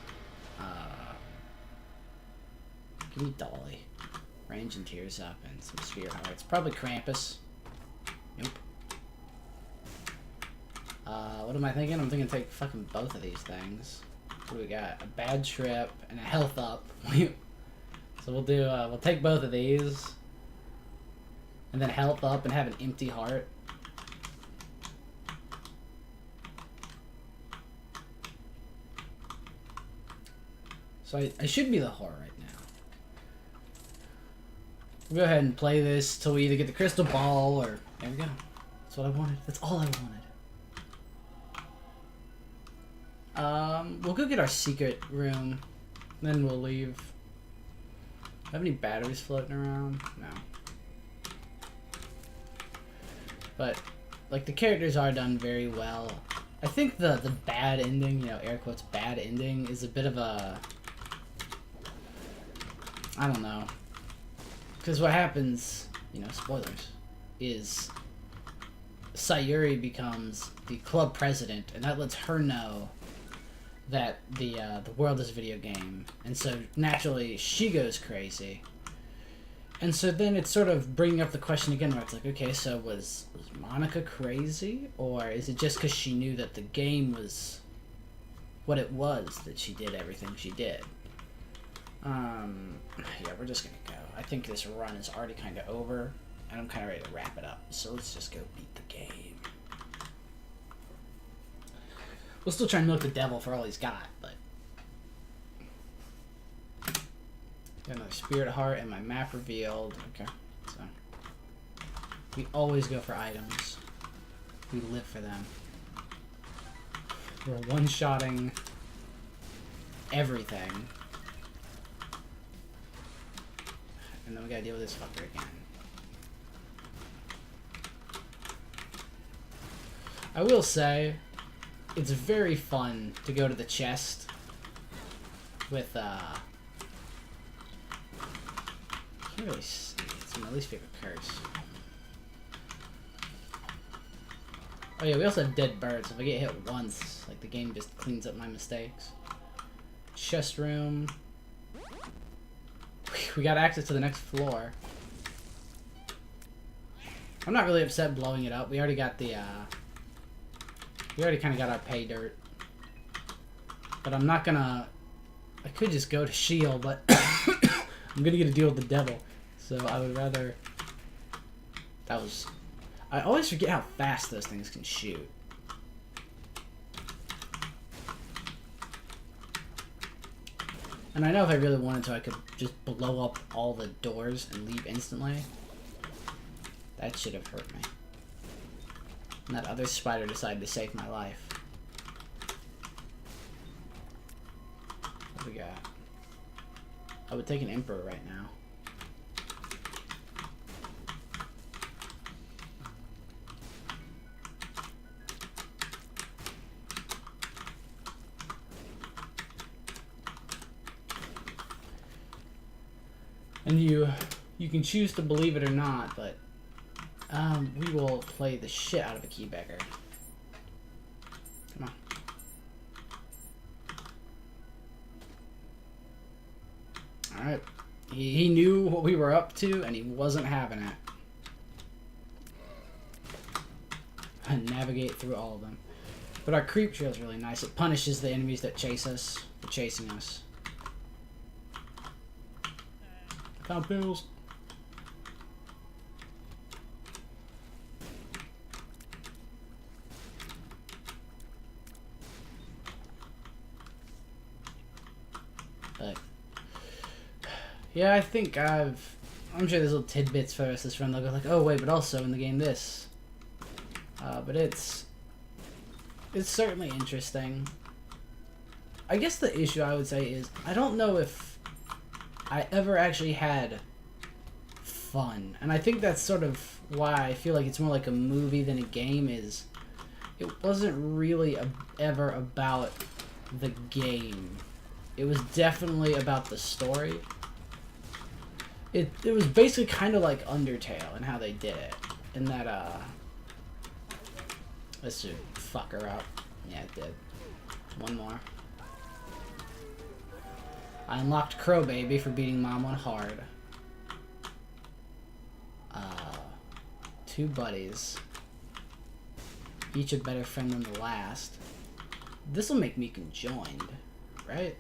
Give me Dolly. Range and tears up and some sphere hearts. Probably Krampus. Nope. What am I thinking? I'm thinking take fucking both of these things. What do we got? A bad trip and a health up. So we'll do, we'll take both of these. And then health up and have an empty heart. So I should be the whore right now. We'll go ahead and play this till we either get the crystal ball or... There we go. That's what I wanted. That's all I wanted. We'll go get our secret room. Then we'll leave. Have any batteries floating around? No. But, like, the characters are done very well. I think the bad ending, you know, air quotes, bad ending, is a bit of a... I don't know. Because what happens, you know, spoilers, is Sayuri becomes the club president, and that lets her know that the world is a video game. And so, naturally, she goes crazy. And so then it's sort of bringing up the question again, where it's like, okay, so was Monica crazy? Or is it just because she knew that the game was what it was that she did everything she did? Yeah, we're just gonna go. I think this run is already kind of over, and I'm kind of ready to wrap it up. So let's just go beat the game. We'll still try and milk the devil for all he's got, but... Got another spirit heart and my map revealed. Okay, so... We always go for items. We live for them. We're one-shotting everything. And then we gotta deal with this fucker again. I will say, it's very fun to go to the chest with, can't really see. It's my least favorite curse. Oh yeah, we also have dead birds. If I get hit once, like, the game just cleans up my mistakes. Chest room. We got access to the next floor. I'm not really upset blowing it up. We already got the, we already kind of got our pay dirt. But I'm not gonna... I could just go to shield, but I'm gonna get to deal with the devil. So I would rather That was... I always forget how fast those things can shoot. And I know if I really wanted to, I could just blow up all the doors and leave instantly. That should have hurt me. And that other spider decided to save my life. What do we got? I would take an Emperor right now. And you can choose to believe it or not, but we will play the shit out of a Keybacker. Come on. Alright. He knew what we were up to, and he wasn't having it. And navigate through all of them. But our creep trail is really nice. It punishes the enemies that chase us for chasing us. Found pills. But yeah, I think I'm sure there's little tidbits for us this run. They'll go like, oh wait, but also in the game this. But it's certainly interesting. I guess the issue I would say is I don't know if I ever actually had fun. And I think that's sort of why I feel like it's more like a movie than a game. Is it wasn't really ever about the game. It was definitely about the story. It was basically kind of like Undertale and how they did it. In that, let's just fuck her up. Yeah, it did. One more. I unlocked Crow Baby for beating Mom on hard. 2 buddies. Each a better friend than the last. This'll make me conjoined, right?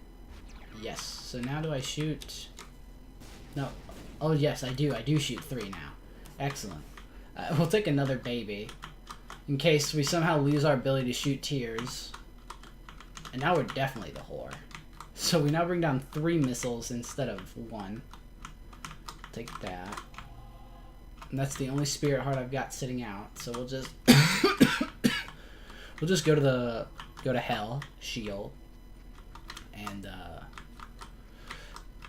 Yes. So now do I shoot... No. Oh yes, I do. I do shoot 3 now. Excellent. We'll take another baby. In case we somehow lose our ability to shoot tears. And now we're definitely the whore. So we now bring down 3 missiles instead of 1. Take that. And that's the only spirit heart I've got sitting out. So we'll just we'll just go to hell, shield, and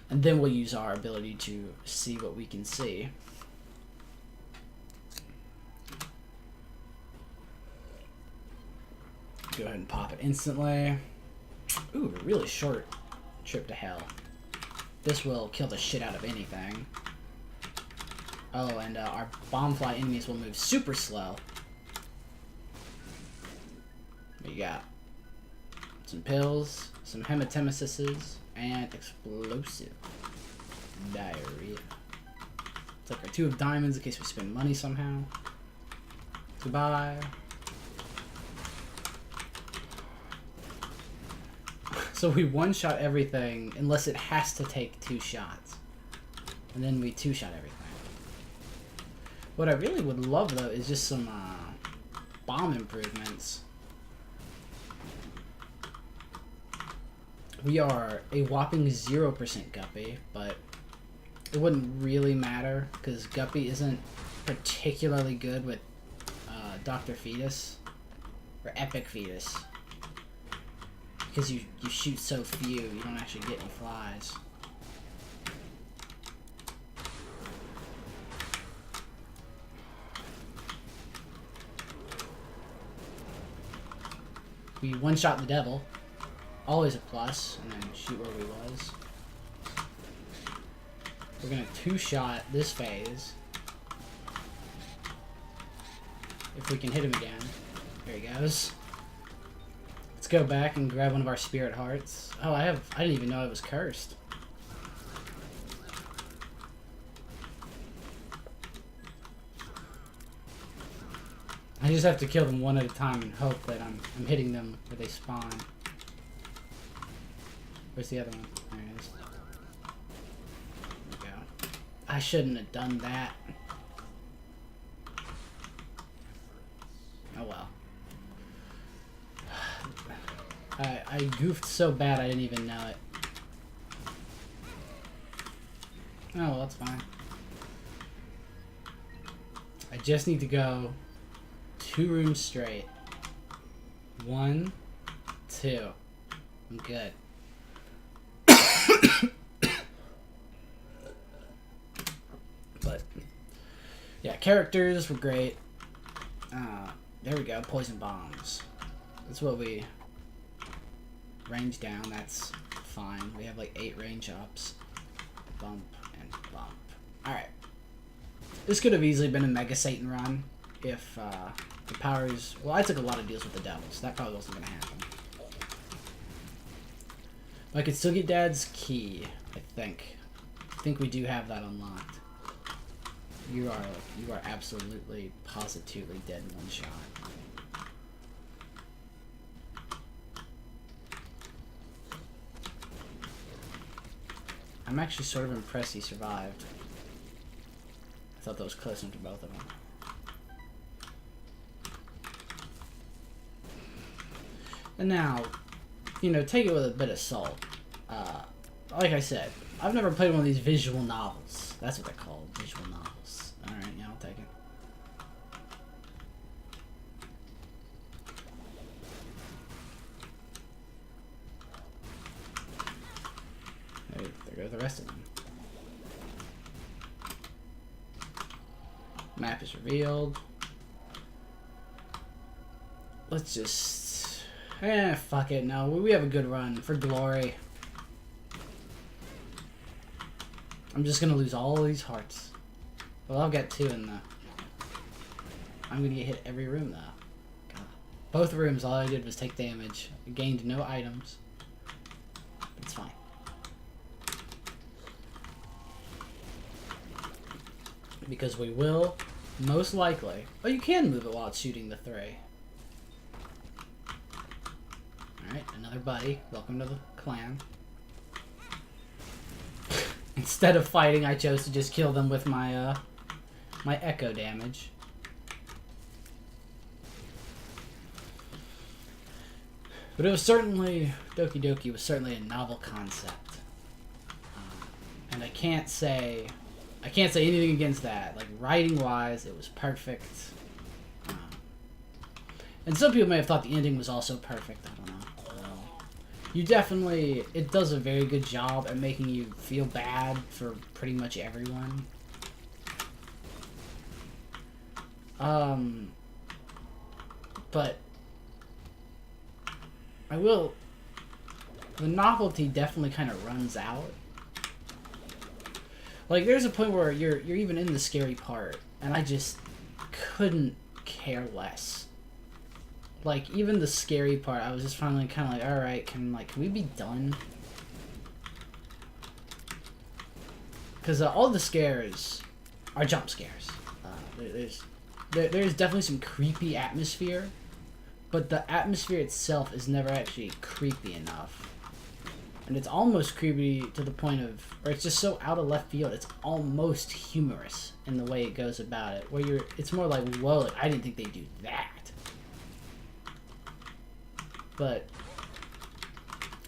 then we'll use our ability to see what we can see. Go ahead and pop it instantly. Ooh, a really short trip to hell. This will kill the shit out of anything. Oh, and our bombfly enemies will move super slow. We got some pills, some hematemesises, and explosive diarrhea. It's like our 2 of diamonds in case we spend money somehow. Goodbye. So we one-shot everything unless it has to take 2 shots. And then we 2-shot everything. What I really would love, though, is just some bomb improvements. We are a whopping 0% Guppy, but it wouldn't really matter because Guppy isn't particularly good with Dr. Fetus or Epic Fetus. Because you shoot so few, you don't actually get any flies. We one-shot the devil. Always a plus, and then shoot where we was. We're gonna 2-shot this phase. If we can hit him again. There he goes. Let's go back and grab one of our spirit hearts. Oh, I didn't even know I was cursed. I just have to kill them one at a time and hope that I'm hitting them where they spawn. Where's the other one? There it is. There we go. I shouldn't have done that. I goofed so bad I didn't even know it. Oh, well, that's fine. I just need to go 2 rooms straight. 1, 2. I'm good. But, yeah, characters were great. There we go, poison bombs. That's what we... range down, that's fine. We have like 8 range ups. Bump and bump. Alright. This could have easily been a Mega Satan run if the powers... Well, I took a lot of deals with the devil, so that probably wasn't going to happen. But I could still get Dad's key, I think. I think we do have that unlocked. You are absolutely, positively dead in 1 shot. I'm actually sort of impressed he survived. I thought that was close enough to both of them. And now, you know, take it with a bit of salt. Like I said, I've never played one of these visual novels. That's what they're called, visual novels. Alright, yeah, I'll take it. There go the rest of them. Map is revealed. Let's just... fuck it, no. We have a good run, for glory. I'm just gonna lose all these hearts. Well, I'll get 2 in the... I'm gonna get hit every room, though. God. Both rooms, all I did was take damage. I gained no items. It's fine. Because we will, most likely... Oh, you can move it while it's shooting the 3. Alright, another buddy. Welcome to the clan. Instead of fighting, I chose to just kill them with my, my echo damage. But it was certainly... Doki Doki was certainly a novel concept. And I can't say anything against that. Like, writing-wise, it was perfect. And some people may have thought the ending was also perfect. I don't know. You definitely... It does a very good job at making you feel bad for pretty much everyone. But... I will... The novelty definitely kind of runs out. Like, there's a point where you're even in the scary part, and I just couldn't care less. Like, even the scary part, I was just finally kind of like, alright, can we be done? Because all the scares are jump scares. There's definitely some creepy atmosphere, but the atmosphere itself is never actually creepy enough. And it's almost creepy to the point of, or it's just so out of left field, it's almost humorous in the way it goes about it. Where it's more like, whoa, like, I didn't think they'd do that. But,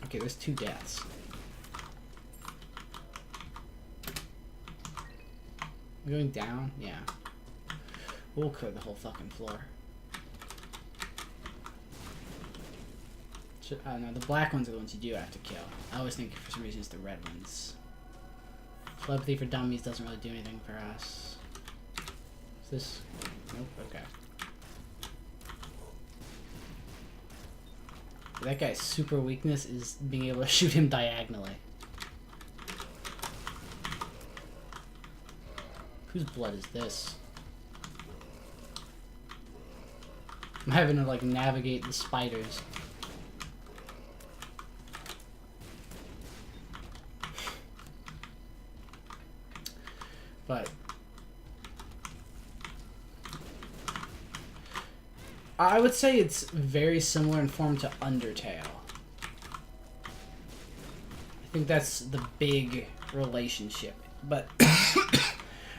okay, there's 2 deaths. We're going down? Yeah. We'll clear the whole fucking floor. No, the black ones are the ones you do have to kill. I always think for some reason it's the red ones. Telepathy for dummies doesn't really do anything for us. Is this... Nope, okay. That guy's super weakness is being able to shoot him diagonally. Whose blood is this? I'm having to, like, navigate the spiders. But I would say it's very similar in form to Undertale. I think that's the big relationship. But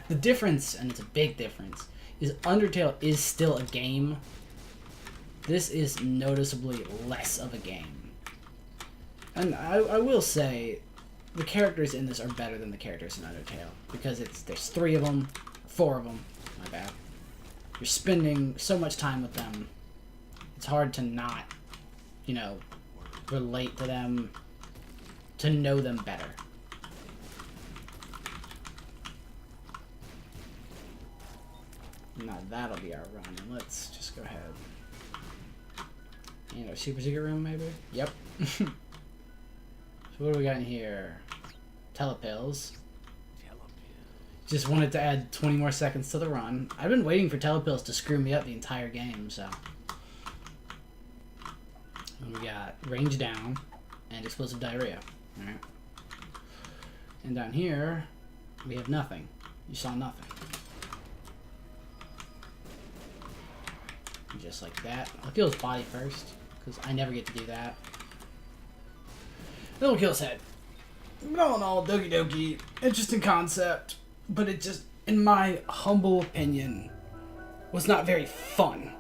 the difference, and it's a big difference, is Undertale is still a game. This is noticeably less of a game. And I will say, the characters in this are better than the characters in Undertale, because there's 3 of them, 4 of them, my bad. You're spending so much time with them, it's hard to not, you know, relate to them, to know them better. Now that'll be our run, and let's just go ahead. You know, super secret room, maybe? Yep. So what do we got in here? Telepills. Just wanted to add 20 more seconds to the run. I've been waiting for telepills to screw me up the entire game, so. And we got range down and explosive diarrhea. Alright. And down here, we have nothing. You saw nothing. Just like that. I'll kill his body first, because I never get to do that. Then we'll kill his head. But all in all, Doki Doki, interesting concept, but it just, in my humble opinion, was not very fun.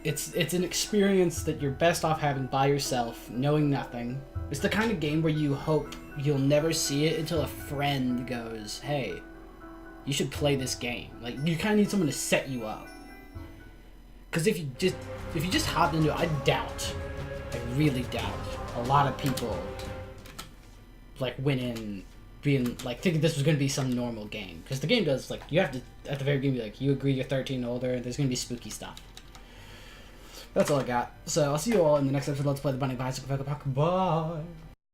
It's an experience that you're best off having by yourself, knowing nothing. It's the kind of game where you hope you'll never see it until a friend goes, hey, you should play this game. Like, you kind of need someone to set you up. Because if you just hopped into it, I really doubt a lot of people like went in being like thinking this was going to be some normal game. Because the game does, like, you have to at the very beginning be like, you agree you're 13 or older, and there's going to be spooky stuff. That's all I got. So I'll see you all in the next episode of Let's Play the Bunny Bicycle Pack. Bye.